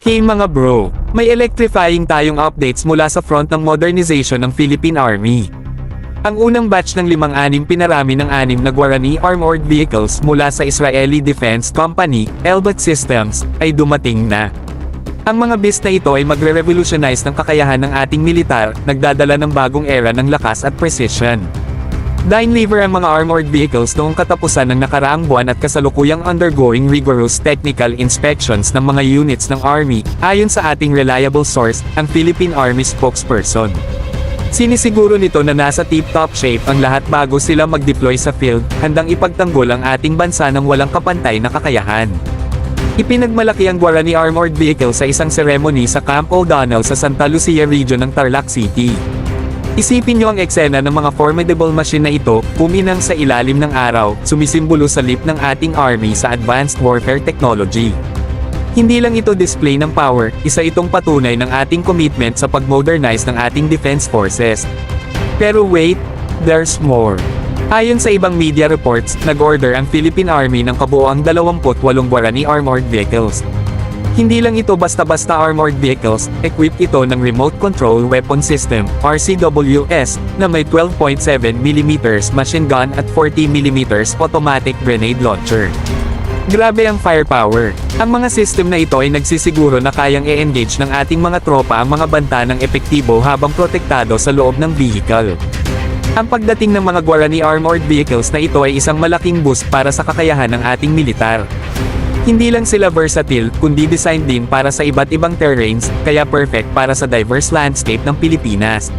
Hey mga bro, may electrifying tayong updates mula sa front ng modernization ng Philippine Army. Ang unang batch ng 5-6 pinarami ng 6 na Guarani armored vehicles mula sa Israeli Defense Company, Elbit Systems, ay dumating na. Ang mga beast na ito ay magre-revolutionize ng kakayahan ng ating militar, nagdadala ng bagong era ng lakas at precision. Dine-liver ang mga armored vehicles noong katapusan ng nakaraang buwan at kasalukuyang undergoing rigorous technical inspections ng mga units ng Army, ayon sa ating reliable source, ang Philippine Army spokesperson. Sinisiguro nito na nasa tip-top shape ang lahat bago sila mag-deploy sa field, handang ipagtanggol ang ating bansa ng walang kapantay na kakayahan. Ipinagmalaki ang Guarani armored vehicle sa isang ceremony sa Camp O'Donnell sa Santa Lucia region ng Tarlac City. Isipin niyo ang eksena ng mga formidable machine na ito, kuminang sa ilalim ng araw, sumisimbolo sa leap ng ating army sa advanced warfare technology. Hindi lang ito display ng power, isa itong patunay ng ating commitment sa pag-modernize ng ating defense forces. Pero wait, there's more. Ayon sa ibang media reports, nag-order ang Philippine Army ng kabuoang 28 Guarani armored vehicles. Hindi lang ito basta-basta armored vehicles, equipped ito ng Remote Control Weapon System, RCWS, na may 12.7mm machine gun at 40mm automatic grenade launcher. Grabe ang firepower. Ang mga system na ito ay nagsisiguro na kayang i-engage ng ating mga tropa ang mga banta ng epektibo habang protektado sa loob ng vehicle. Ang pagdating ng mga Guarani armored vehicles na ito ay isang malaking boost para sa kakayahan ng ating militar. Hindi lang sila versatile, kundi designed din para sa iba't ibang terrains, kaya perfect para sa diverse landscape ng Pilipinas.